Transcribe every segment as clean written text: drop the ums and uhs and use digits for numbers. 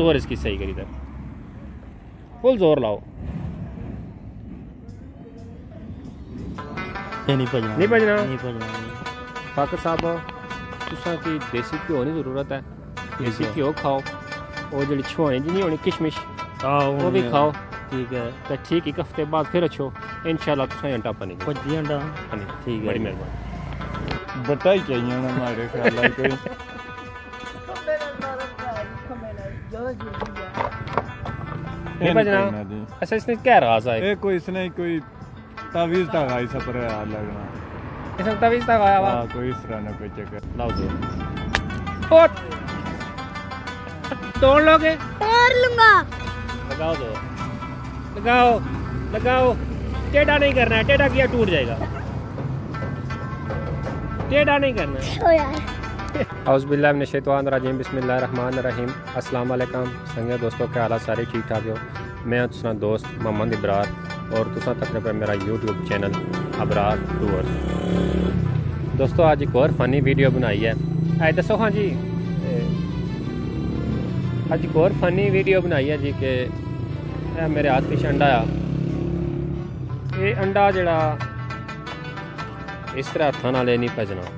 जोर इसकी सही करी था, फुल जोर लाओ। नहीं भजना, नहीं भजना, नहीं भजना। फाकर साहब तुसा की देसी घ्यो की जरूरत है, देसी घ्यो खाओ, और जी छुआने जी नहीं होनी किशमिश वो भी खाओ, ठीक है। तो ठीक एक हफ्ते बाद फिर अच्छो इंशाल्लाह तुसा अंडा पानी भजी अंडा ठीक है, बड़ी मेहरबानी। बता ही चाहिए ना हमारे ख्याल है कोई नहीं भजना। अच्छा इसने क्या राज है? ए कोई इसने कोई तावीज तक आई सपर यार लगना, इसने तवीज तक आया हुआ हां कोई इस तरह ना कोई चक्कर। लाओ दो और तोड़ लोगे? तोड़ लूंगा। लगाओ दो, लगाओ लगाओ, टेढ़ा नहीं करना है, टेढ़ा किया टूट जाएगा, टेढ़ा नहीं करना है। ओ यार औज़ुबिल्लाहि मिनश्शैतानिर्रजीम, बिस्मिल्लाहिर्रहमानिर्रहीम। अस्सलाम वालेकुम संगे दोस्तों, क्या हाल सारे ठीक ठाक हो? मैं तुसा दोस्त मोहम्मद इब्रार और तुसा तकरीबन मेरा यूट्यूब चैनल अबरार टूअर्स। दोस्तों आज एक और फनी वीडियो बनाई है। आए दसो हाँ जी, आज एक और फनी वीडियो बनाई है जी कि मेरे हाथ पिछे अंडा आ, ये अंडा जड़ा इस तरह हथा नाल नहीं भजना।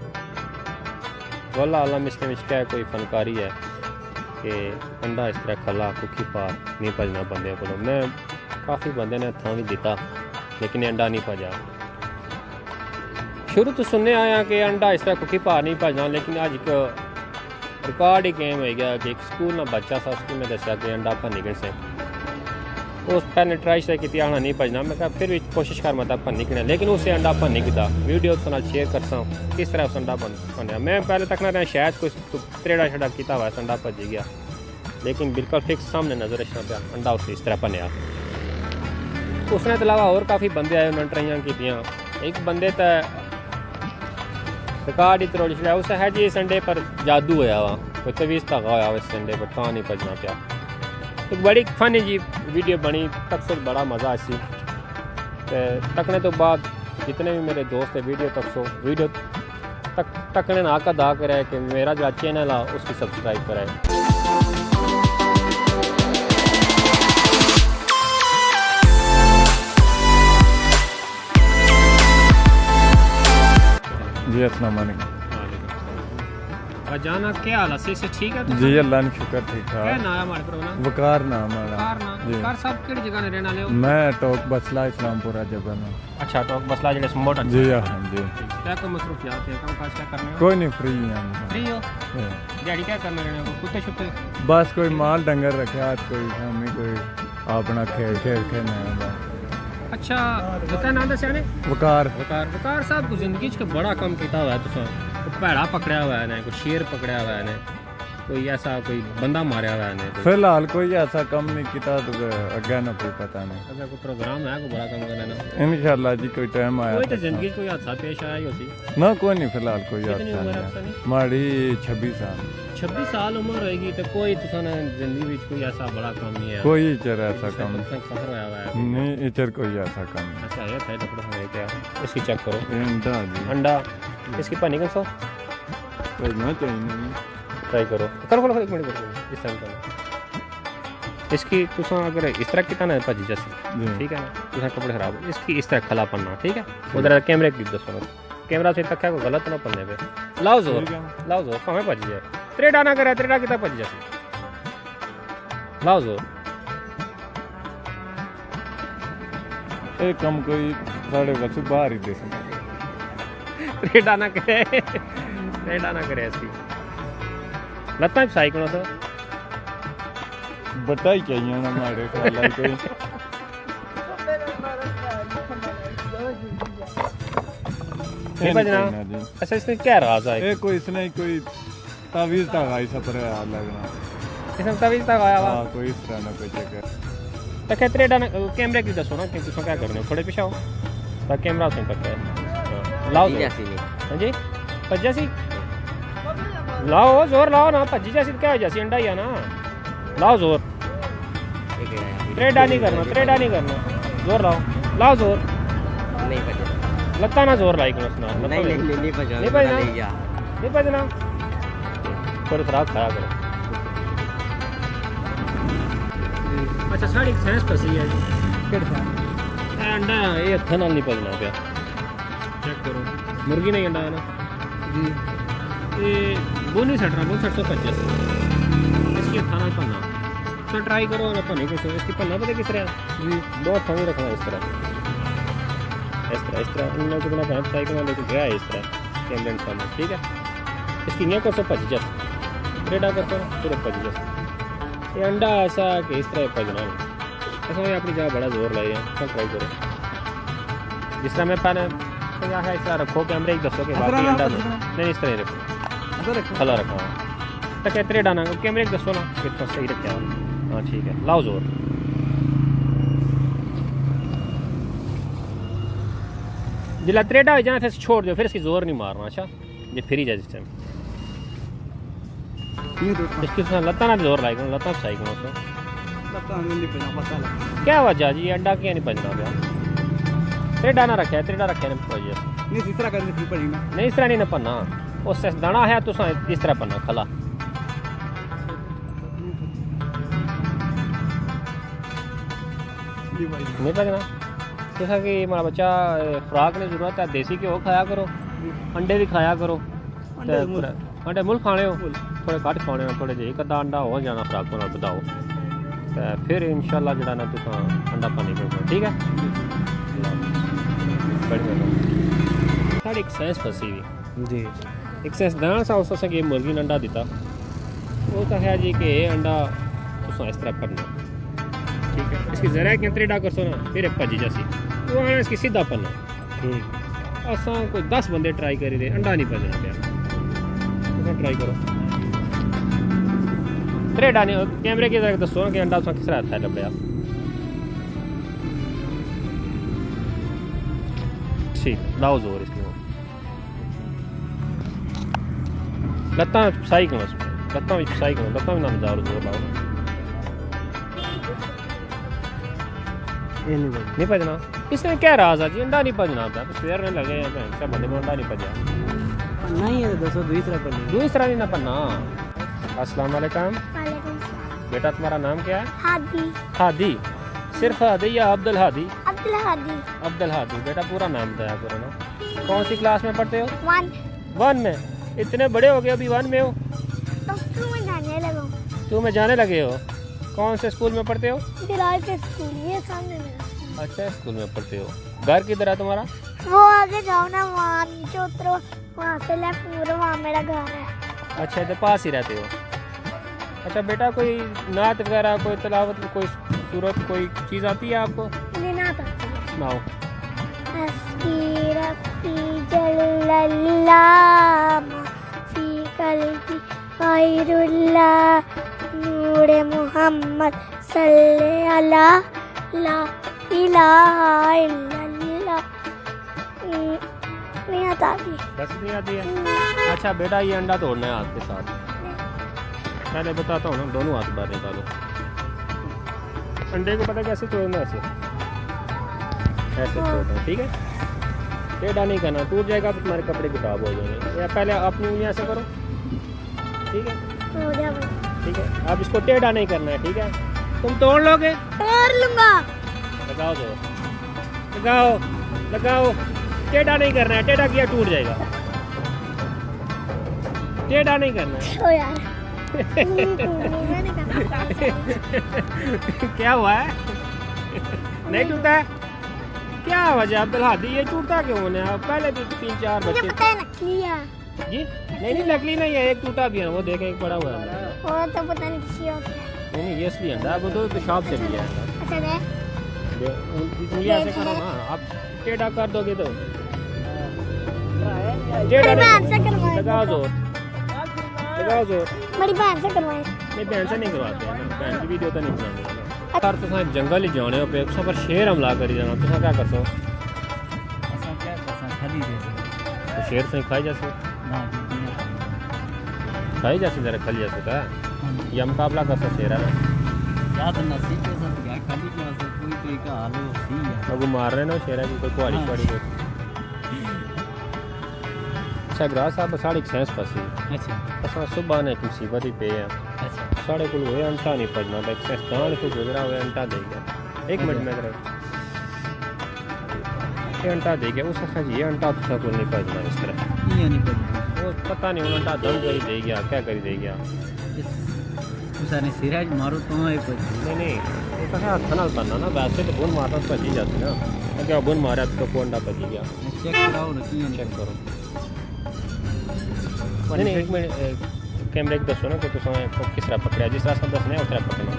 वल्ला आलम इसके विच क्या कोई फनकारी है कि अंडा इस तरह खला कुकी पा नहीं भजना बंदे को। मैं काफ़ी बंदे ने हथा भी दिता लेकिन अंडा नहीं भजा। शुरू तो सुनने आया कि अंडा इस तरह कुकी पा नहीं भजना, लेकिन अज एक रिकॉर्ड ही गेम हो गया कि एक स्कूल ना बच्चा सा उसकी मैं दसिया कि अंडा भनी किसे, उस पहले ट्राई से की आना नहीं भजना। मैं कहा फिर भी कोशिश कर मत भनी कि, लेकिन उसे अंडा भन नहीं किया। वीडियो तो शेयर करता हूँ किस तरह उस अंडा बनया। मैं पहले तक ना शायद कोई त्रेड़ा छड़ा किया हुआ अंडा भजी गया, लेकिन बिल्कुल फिक्स सामने नजर रखना पाया अंडा उसे इस तरह बनया। उसने तो अलावा और काफ़ी बंदे आए, उन्होंने ट्राइयां की। एक बंदे तो रिकॉर्ड ही तरोड़ छड़ा, उस है जी संडे पर जादू होया वा, कोई तवीज़ धागा होया इस संडे पर, तां नहीं भजना पाया। एक बड़ी फनी जी वीडियो बनी, तक से बड़ा मज़ा आसी। तकने तो बाद जितने भी मेरे दोस्त है वीडियो तक सो वीडियो तकने ना का दा करे कि मेरा जो चैनल है उसकी सब्सक्राइब कराए। जी अस्सलाम वालेकुम जाना क्या हाल है? से ठीक है जी, अल्लाह ने शुक्र ठीक क्या ठाक। नाम हमारे प्रोग्राम? वकार नाम हमारा जी। कार साहब किहड़ी जगह ने रहने वाले हो? मैं टोक बसला इस्लामपुरा जबल में। अच्छा टॉक बसला जेड़े स्मोट जी हाँ जी। क्या कोई मसरूफियात है, काम काज क्या करने हो? कोई नहीं, फ्री हैं फ्री हो? दिहाड़ी क्या करने रहने हो? कुत्ते शुत्ते? बस कोई माल डंगर रखा, कोई शामी कोई अपना खेल खेलना है बस। अच्छा क्या नाम दस्या ने? वकार वकार साहब को जिंदगी च बड़ा कम किया हुआ है तुसा। भैड़ा पकड़ा हुआ है ने, कोई शेर पकड़ा हुआ है ने, कोई ऐसा कोई बंदा मारा हुआ है ने। फिलहाल कोई ऐसा कम नहीं किया तो अगे ना कोई पता नहीं। अगर कोई प्रोग्राम है कोई बड़ा कम करने ना, इंशाल्लाह जी कोई टाइम आया कोई तो जिंदगी कोई हादसा पेश आया ही होती ना। कोई नहीं, फिलहाल कोई कितनी हादसा उम्र है नहीं। आपकी? हमारी 26 साल। 26 साल उम्र होएगी तो कोई तुसा ने जिंदगी में कोई ऐसा बड़ा काम नहीं है? कोई इचर ऐसा कम सफर होया हुआ है? नहीं, इचर कोई ऐसा कम नहीं। अच्छा ये था टुकड़ा है क्या? इसकी चेक करो अंडा जी, अंडा इसकी पानी कम सो कोई ना चाहिए नहीं। ट्राई करो, करो करो एक मिनट करो इस टाइम करो। इसकी तुसा अगर इस तरह की ना भजी जैसे जी। ठीक है ना, तुसा कपड़े खराब इसकी इस तरह खला पन्ना ठीक है। उधर कैमरे की दसो कैमरा से तक को गलत ना पन्ने पे लाओ जोर कमें भजी जाए। त्रेडा ना करे, त्रेडा कितना भजी जैसे लाओ जोर। एक कम कोई साढ़े बस बाहर ही दे सकते। त्रेडा ना करे, त्रेडा ना करे इसकी लत्ता साई करो सर बता ही चाहिए ना हमारे ख्याल है कोई नहीं भजना। अच्छा इसने क्या राज है? ए कोई इसने कोई तावीज तक आई सपर यार लगना, इसने तवीज तक आया हुआ हाँ कोई इस तरह ना कोई चक्कर। तो त्रेडा ना कैमरे की दसो ना कि तुम क्या करने हो, थोड़े पीछे आओ तो कैमरा से तक है लाओ हाँ जी भज्जा सी लाओ जोर लाओ ना, भज्जी जैसी क्या हो जैसी अंडा ही है ना, लाओ जोर। त्रेडा नहीं करना, त्रेडा नहीं करना, जोर लाओ लाओ जोर। नहीं भजना, लत्ता ना जोर लाई करो सुना नहीं भजना, नहीं भजना, नहीं भजना, थोड़ी खराब खाया करो। अच्छा साड़ी साइंस फसी है जी ਕਿਹੜਾ ਥਾਂ अंडा ये हथा नाल नहीं भजना पिया चेक करो मुर्गी नहीं अंडा है ना ਜੀ ये बोनी सटना बोन सट तो पच्चीस इसकी हथा नाल भनना सर ट्राई करो ना भनी कुछ इसकी भनना पता किस तरह जी बहुत फनी रखना इस तरह उन्होंने जो बना बैंक साइकिल वाले को गया है इस तरह कैमरे सामने ठीक है इसकी नहीं कर सो पच्चीस रेडा कर सो पूरे पच्चीस ये अंडा ऐसा कि इस तरह भजना नहीं ऐसा मैं अपनी जगह बड़ा जोर लाए हैं सब ट्राई करो जिस तरह मैं पहले है इस तरह रखो कैमरे एक दसो के बाकी अंडा नहीं इस तरह रखो खला रखा तो कहते डाना कैमरे एक दसो ना कितना सही रखा हाँ ठीक है लाओ जोर जिला त्रेडा हो जाना फिर छोड़ दो फिर इसकी जोर नहीं मारना अच्छा ये फिर ही जाए जिस टाइम इसकी लत्ता ना जोर लाएगा लत्ता सही करो उसको क्या वजह जी अंडा क्या नहीं बजना पाया त्रेडा ना रखे त्रेडा रखे नहीं इस तरह नहीं ना पन्ना उस दाना है तो इस तरह पन्ना खला नहीं पजना जैसा कि हमारा बच्चा खुराक की जरूरत है देसी घ्यो खाया करो अंडे भी खाया करो अंडे मुल खाने हो थोड़े घट खाने हो थोड़े जे एक अद्धा अंडा हो जाना खुराक को बताओ फिर इंशाल्लाह जड़ा ना तुम अंडा पानी करो ठीक है साड़ी एक साइंस फसी हुई जी एक साइंस दाना सा उस मुर्गी ने अंडा दिता वो तो है जी कि अंडा तुम इस तरह पढ़ना ठीक है इसकी जरा के त्रेडा कर सो ना फिर भजी जैसी वो आना इसकी सीधा पन्ना ठीक असा कोई 10 बंदे ट्राई करी दे अंडा नहीं भजना पाया ट्राई करो त्रेडा नहीं कैमरे की तरह दसो कि अंडा किस तरह था लभया ठीक लाओ जोर इसमें लत्ता सही करो लत्ता भी सही करो लत्ता भी ना जोर लाओ नहीं भजना इसमें क्या राज है जी अंडा नहीं भजना था शेर ने लगे हैं क्या बंदे में अंडा नहीं भजा नहीं है दसो दूसरा नहीं ना पन्ना अस्सलाम वालेकुम बेटा तुम्हारा नाम क्या है हादी हादी सिर्फ हादी या अब्दुल हादी अब्दुल हादी अब्दुल हादी बेटा पूरा नाम बताया करो ना कौन सी क्लास में पढ़ते हो 1 में इतने बड़े हो गए अभी 1 में हो तो स्कूल में जाने लगा 2 में जाने लगे हो कौन से स्कूल में पढ़ते हो बिलाल के स्कूल ये सामने मेरा अच्छा स्कूल में पढ़ते हो घर किधर है तुम्हारा वो आगे जाओ ना वहाँ नीचे उतरो वहाँ से लेफ्ट मुड़ो वहाँ मेरा घर है अच्छा तो पास ही रहते हो अच्छा बेटा कोई नात वगैरह कोई तिलावत कोई सूरत कोई चीज़ आती है आपको लेना था सुनाओ हस्बी रब्बी जल्लल्लाह फी कल्बी खैरुल्लाह नूरे मुहम्मद सल्ले अला ला इलाहा इल्लल्लाह नहीं आता अभी बस नहीं आती है अच्छा बेटा ये अंडा तोड़ना है हाथ के साथ पहले बताता हूँ ना दोनों हाथ बाहर निकालो अंडे को पता कैसे तोड़ना ऐसे तोड़ना ठीक है टेढ़ा नहीं करना टूट जाएगा तो तुम्हारे कपड़े खराब हो जाएंगे या पहले अपनी उंगलियां ऐसे करो ठीक है हो गया ठीक है अब इसको टेढ़ा नहीं करना है ठीक है तुम तोड़ लोगे तोड़ लूंगा लगाओ दो लगाओ लगाओ टेढ़ा नहीं करना है टेढ़ा किया टूट जाएगा टेढ़ा नहीं करना है ओ यार मैंने कहा क्या हुआ है नहीं टूटा है क्या वजह अब्दुल हादी ये टूटता क्यों है पहले भी 3-4 मुझे बच्चे पता है नकली है जी नहीं नकली नहीं है एक टूटा भी है वो देखें एक पड़ा हुआ है वो तो पता नहीं किसी और का है नहीं ये असली अंडा वो तो शॉप से लिया है अच्छा दे उंगली ऐसे करो ना आप टेढ़ा कर दोगे तो मेरी बहन से करवाए लगाओ जोर लगाओ जोर मेरी बहन से करवाए नहीं बहन से नहीं करवाते हैं ना बहन की वीडियो तो नहीं बनानी है ना यार तुम जंगल ही जाने हो पे उस पर शेर हमला करी जाना तुम क्या कर सो तो शेर से खाई जा सो खाई जा जरा खा लिया सकता या मुकाबला कर सकते शेर है ना वो मार रहे ना शेर की कोई कुआड़ी कुआड़ी कोई अच्छा ग्राह साहब साड़ी साइंस फसी अच्छा असां सुबह ने एक मुसीबत ही पे है साढ़े को हुए अंटा नहीं भजना एक सिस्तान को गुजरा हुआ अंटा दे गया 1 मिनट में ये अंटा दे गया उस जी ये अंटा तो को नहीं भजना इस तरह ये नहीं पता वो पता नहीं वो अंटा दम करी दे गया क्या करी दे गया उसने सिराज मारो तो है कुछ नहीं वो कहा हाथ नाल बनना ना वैसे तो बुन मारना भजी जाती ना अगर बुन मारा तो को अंडा भजी गया चेक कराओ ना की चेक करो नहीं 1 मिनट कैमरे को दसो ना कि तुम किस तरह पकड़ा जिस तरह सब दसने उस तरह पकड़ना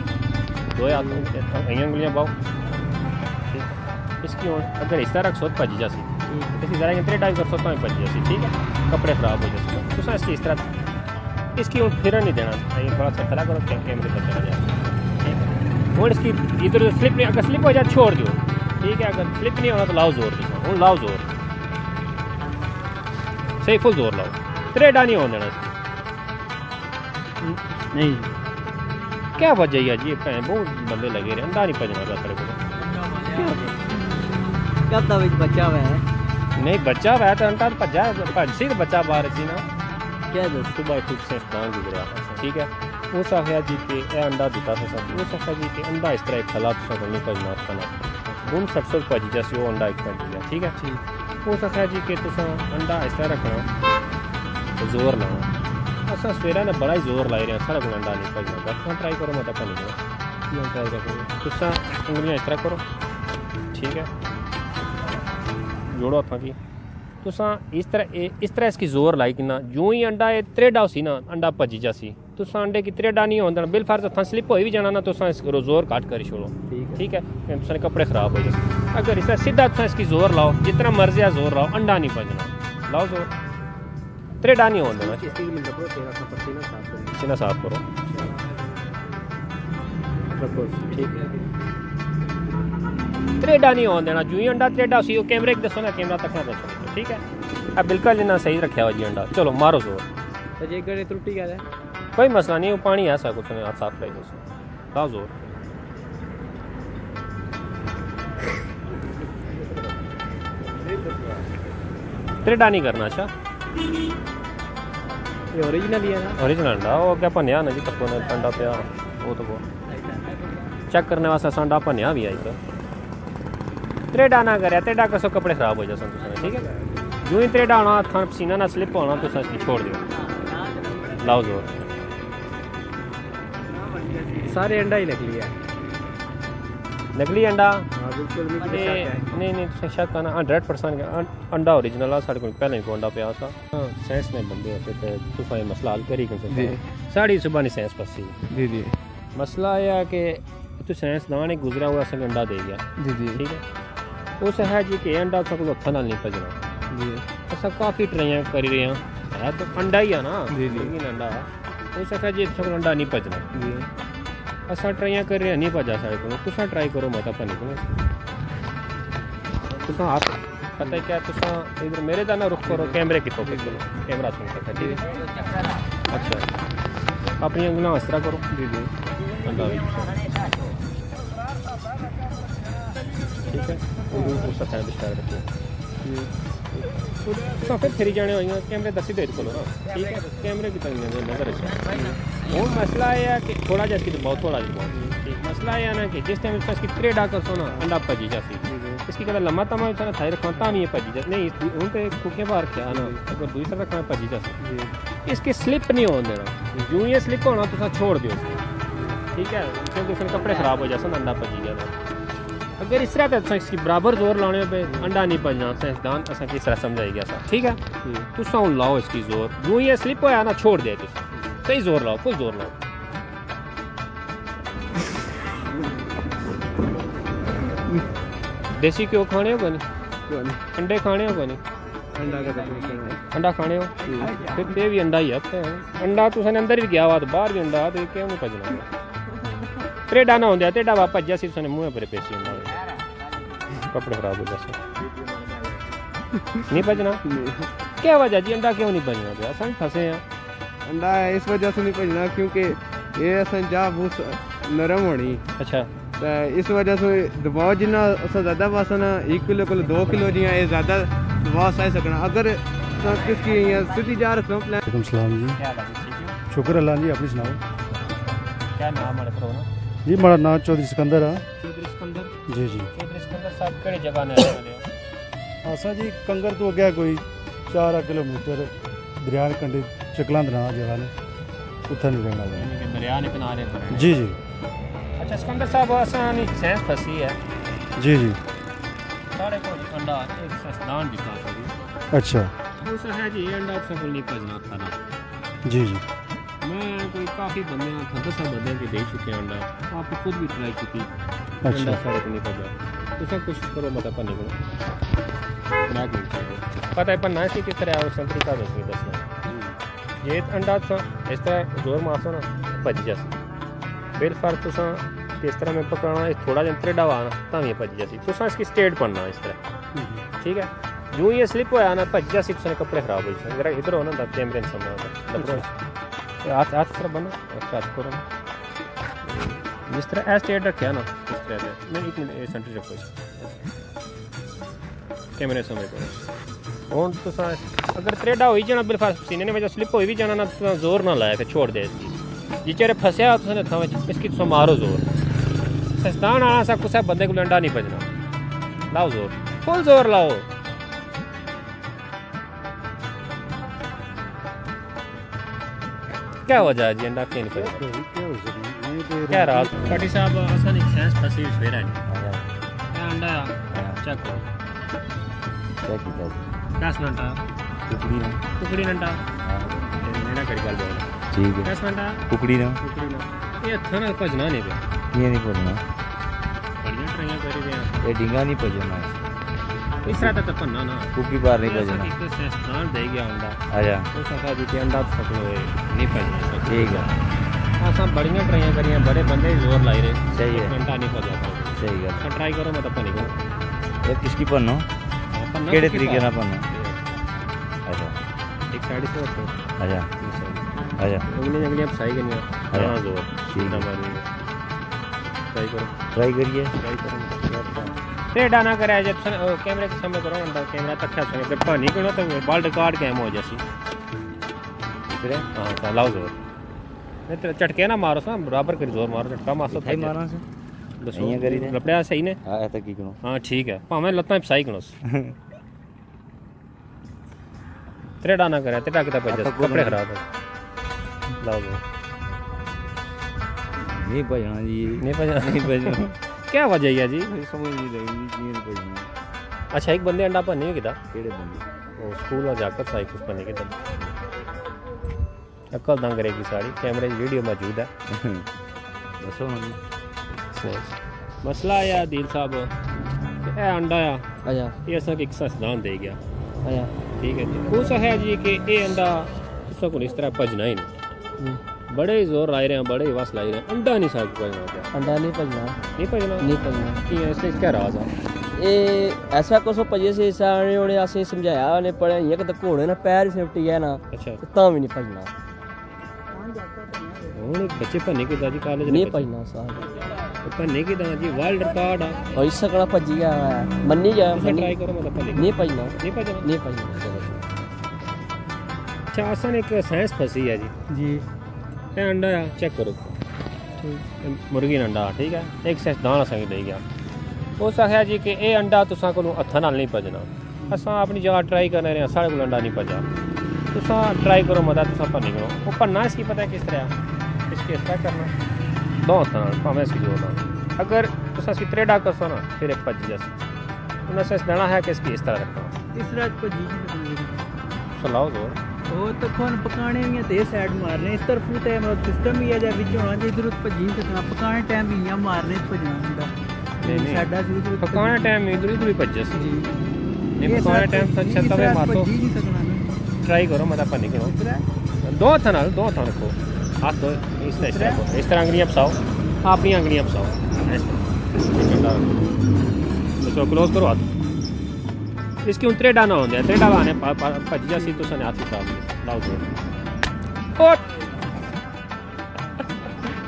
2 हाथ उंगलियां बाओ इसकी अगर इस तरह रखो तो भजी जासी इसकी ज़रा इतने टाइम कर सकता है भजी जासी ठीक है कपड़े खराब हो जाते तो इसकी इस तरह इसकी फिर नहीं देना थोड़ा सा खड़ा करो कैमरे पर चला जाए ठीक है और इसकी इधर स्लिप नहीं अगर स्लिप हो जाए छोड़ दो ठीक है अगर स्लिप नहीं होना तो लाओ जोर दिखाओ हूँ लाओ जोर सही फुल जोर लाओ त्रेडा नहीं होने देना नहीं क्या वजह है जी भैन बहुत बंदे लगे रहे अंडा नहीं भजना साढ़े को क्या तब बच्चा हुआ है नहीं बच्चा हुआ तो अंडा तो भजा भजी तो बच्चा बाहर सी ना क्या दस सुबह कुछ से स्थान गुजरा ठीक है उस आखिया जी के अंडा दिता था सब उस आखिया जी के अंडा इस तरह एक हालात सब नहीं भजना करना गुम सट भजी जैसे वो अंडा एक भज गया ठीक है उस आखिया जी के तुम अंडा इस तरह रखना तो जोर लाना असा सवेरा ने बड़ा ही जोर लाई रहे सारा को अंडा नहीं भजना बस ट्राई करो मैं नहीं ट्राई करो तुम उंगलियां इस तरह करो ठीक है जोड़ो हथा की तुसा इस तरह इसकी जोर लाई कि ना यूं ही अंडा त्रेडा सी ना अंडा भजी जासी तुसा अंडे की त्रेडा नहीं होता बिल फर्ज हथा स्लिप हो भी जाना ना तुसा इसको जोर काट कर छोड़ो ठीक है तुसा कपड़े खराब हो जाए अगर इस सीधा तुसा इसकी जोर लाओ जितना मर्जी है जोर लाओ अंडा नहीं भजना लाओ जोर त्रेडा नहीं होता ना सीना साफ करो ठीक है त्रेडा नहीं होने देना जूही अंडा त्रेडा सी कैमरे दसो ना कैमरा तक ना दसो ठीक है अब बिल्कुल इन्ना सही रखा हुआ जी अंडा चलो मारो जोर तो जे करे त्रुटि क्या है कोई मसला नहीं वो पानी ऐसा कुछ नहीं हाथ साफ रही लाओ जोर त्रेडा नहीं करना अच्छा ये ओरिजिनल ही है ना ओरिजिनल अंडा वो क्या भनिया ना जी कप्पो ने अंडा पिया वो तो वो चेक करने वास्ते अंडा भनिया भी आई तो त्रेडा ना करे त्रेडा कसो कपड़े खराब हो जाते ठीक है जो ही त्रेडा होना हथा पसीना ना स्लिप होना तो इसकी छोड़ दियो लाओ जोर सारे अंडा ही नकली है नकली अंडा बिल्कुल नहीं शक है ना 100% अंडा ओरिजिनल आ साढ़े को पहले ही अंडा पिया सा साइंस ने बंदे होते थे तुसा ये मसला हल करी कर सकते साड़ी सुबह नहीं साइंस पसी जी जी मसला यह है कि तो साइंसदान एक गुजरा हुआ असें अंडा दे गया जी जी ठीक है उस है जी कि अंडा सब हथा नाल नहीं भजना जी अस काफ़ी ट्राइयां करी रहे हैं है तो अंडा ही है ना जी जी लेकिन अंडा उस है जी सब अंडा नहीं भजना जी असा ट्राइयां कर रहे हैं नहीं भजा साढ़े को तुसा ट्राई करो मत भनी को तुसा हाथ पता है क्या तुसा इधर मेरे दा ना रुख करो कैमरे की फोकस करो कैमरा सुन सकता ठीक है अच्छा अपनी उंगलियां इस तरह करो जी जी अंडा ठीक है उसका टाइम स्टार्ट रखिए तो फिर जाने हो कैमरे दसी दे को ना ठीक है कैमरे की तरह नजर रखिए वो मसला है कि थोड़ा जैसे तो बहुत थोड़ा बहुत ठीक मसला है ना कि जिस टाइम इसकी त्रेडा कर सो ना अंडा भजी जाती इसकी कदा लम्बा तमा थाई रखना ताम ये भजी जाती नहीं हूँ तो कुके बाहर क्या ना अगर दूसरा रखना भजी जाती इसकी स्लिप नहीं होने देना यूं ही स्लिप होना तो छोड़ दो ठीक है क्योंकि उसने कपड़े खराब हो जाते अंडा भजी जाता अगर इस तरह तो इसकी बराबर जोर लाने पे अंडा नहीं भजना साइंसदान असा किस तरह समझाई गया सा ठीक है तुसा हूँ लाओ इसकी जोर यूं ही स्लिप होया ना छोड़ दे तुम सही जोर लाओ फुल जोर लाओ देसी घ्यो खाने हो नहीं अंडे खाने हो नहीं अंडा खाने हो फिर ये भी अंडा ही है अंडा तुसें अंदर भी गया हुआ तो बाहर भी अंडा तो क्यों नहीं भजना त्रेडा ना होंगे त्रेडा वा भज्या सी तुसें मुँह पर पेशी अंडा कपड़े खराब हो जाते नहीं भजना क्या वजह जी अंडा क्यों नहीं भजना पे अस फंसे हैं अंडा इस वजह से नहीं भजना क्योंकि ये जा बहुत नरम होनी अच्छा तो इस वजह से दबाव जिन्ना ज़्यादा पासा 1 किलो को 2 किलो जी ये ज़्यादा दबाव सह सकना अगर किसकी सीधी जा रखो वालेकुम सलाम जी शुक्र अल्लाह जी अपनी सुनाओ क्या नाम है प्रो ना जी मेरा नाम चौधरी सिकंदर है चौधरी सिकंदर जी जी चौधरी सिकंदर साहब केड़ी जगह ने रहने वाले हो असा जी कंगर तो अगे कोई 4 किलोमीटर दरिया के कंढे चकलां दना जगह ने उत्थे नहीं रहना है यानी कि दरिया के किनारे पर है। जी जी अच्छा सिकंदर साहब आसानी सेंस फंसी है जी जी साढ़े को अंडा एक सस्तान भी था सभी अच्छा उस है जी अंडा से नहीं भजना था ना जी जी मैं कोई काफ़ी बंदे था 10 बंदे के दे चुके हैं अंडा आप खुद भी ट्राई की अच्छा। अंडा साढ़े को नहीं भजा तो सब कोशिश करो मतलब पन्ने को मैं नहीं चाहिए पता है पन्ना सी किस तरह उस तरीका नहीं दसना ये अंडा तो इस तरह जोर मारसो ना भज जासी फिर फर्क तुसा इस तरह में पकाना थोड़ा जिहा त्रेडा आना तां भी भज जासी तुसा इसकी स्टेट पढ़ना इस तरह ठीक है यूं ही स्लिप होया ना भज जासी तुसा कपड़े खराब हो जाए जरा इधर हो ना दा कैमरे में सामने हाथ हाथ तरह बनो स्टार्ट करो जिस तरह ए स्टेट रखा ना इस तरह से मैं एक मिनट सेंटर रखो कैमरे सामने करो और तो अगर त्रेडा हो ही जाना बिल्कुल सीने ने वजह स्लिप हो भी जाना ना तो जोर ना लाया कि छोड़ दे इसकी जिचेरे फंसया तुसें हत्थां विच इसकी तुस मारो जोर सस्तान आना सा कुछ बंदे को अंडा नहीं बजना लाओ जोर फुल जोर लाओ क्या वजह है जी अंडा क्यों नहीं पड़ता क्या रात पाटी साहब असन एक सेंस फंसी फेरा है अंडा चेक करो चेक कीता दस घंटा कुकड़ी घंटा मेरा कड़ी गल बोल ठीक है 10 घंटा कुकड़ी ना ये हत्थां नाल भजना नहीं पे ये नहीं पड़ना बड़ियां ट्राइयां करी वे ये डिंगा नहीं पजना इस तरह तक भनना ना कुकी बार नहीं पजना एक सेंस दे गया अंडा आजा हो सकता है कि अंडा सकलो नहीं भजना ठीक है हाँ सब बड़ियां ट्राइयां करियां बड़े बंदे जोर लाई रहे सही है घंटा नहीं भजा सकते सही है ट्राई करो मतलब भनी को ये किसकी पन्नो केड़े तरीके ना पन्नो अच्छा एक साइड से रखो आजा आजा उंगलियां उंगलियां फसाई गईयां आजा। हाँ जोर ठीक है। ट्राई करो ट्राई करिए ट्राई करो टेढ़ा ना करे जब कैमरे के सामने करो अंडा कैमरा तक संगे जब पानी करो तो वर्ल्ड रिकॉर्ड गेम हो जासी फिर हाँ तो लाओ जोर नहीं तो झटके ना मारो सा बराबर कर जोर मारो झटका मारो थाई मारना से दसो इयां करी दे। लपड़िया सही ने हां ऐसा की करो हाँ ठीक है भावें लत्तां फसाई करो टेढ़ा ना करे टेढ़ा किता भज कपड़े खराब हो लाओ जोर नहीं भजना जी नहीं भजना नहीं भजना क्या वजह है जी समझ नहीं लगी कि नहीं भजना अच्छा एक बंदे अंडा भरने किता केड़े बंदे वो स्कूल में जाकर साइकिल भरने किता अकल दंग करेगी सारी कैमरे की वीडियो मौजूद है दसो ना जी मसला आया दिल साहब ये अंडा आ आजा ये असा एक सिद्धांत दे गया आजा ठीक है जी उस है जी कि ये अंडा तुसा को इस तरह भजना ही नहीं बड़े ही जोर लाई रहे हैं बड़े ही वस लाई रहे हैं अंडा नहीं साहब भजना क्या अंडा नहीं भजना नहीं भजना नहीं भजना कि इससे क्या राज है ये ऐसा कुछ भजे से सारे उन्हें असें समझाया उन्हें पढ़े इयां कि घोड़े ना पैर सिमटी है ना अच्छा तां भी नहीं भजना हुन बच्चे भन्ने की दादी कॉलेज नहीं भजना साहब भन्ने की दादी वर्ल्ड रिकॉर्ड है और इस सकड़ा भजी गया मन्नी जा ट्राई करो मतलब भन्ने नहीं भजना नहीं भजना नहीं भजना अच्छा आसान एक साइंस फंसी है जी जी ये अंडा है चेक करो मुर्गी अंडा ठीक है एक सेंस दाना संग दे गया उस आखिया जी कि ये अंडा तुसा को हत्थां नाल नहीं भजना असां अपनी जगह ट्राई कर रहे हैं साढ़े को अंडा नहीं भजा तुसा ट्राई करो मदद तुसा भनी करो वो भरना इसकी पता है किस तरह इसकी इस तरह करना दो हत्थां नाल भावें इसकी जोर नाल अगर तुसा इसकी त्रेडा करसो ना फिर एक भज जासी उन्हें सेंस देना है कि इसकी इस तरह रखना इस रात को जी नहीं चलाओ जोर वो तो कौन पकाने भी ते साइड मारने इस तरफ ते मतलब सिस्टम ही है जा विच होना जे इधर भजी सकना पकाने टाइम भी इयां मारने भजना ਹੁੰਦਾ नहीं साडा सी इधर पकाने टाइम इधर उधर ही भज जासी जी नहीं पकाने टाइम सच तवे मारो जी नहीं सकना ट्राई करो मतलब पानी करो दो हत्थां रखो हाथ दो इस तरह अंगलियां फसाओ अपनी अंगलियां फसाओ तो क्लोज करो हाथ इसकी उन त्रेडा ना होंगे त्रेडा लाने भज जासी तो सने हाथ खराब लाओ दो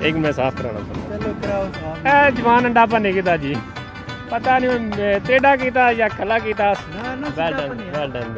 एक मिनट साफ कराना चलो कराओ जवान अंडा भरने की जी पता नहीं त्रेडा किया या खला किया ना ना वेल डन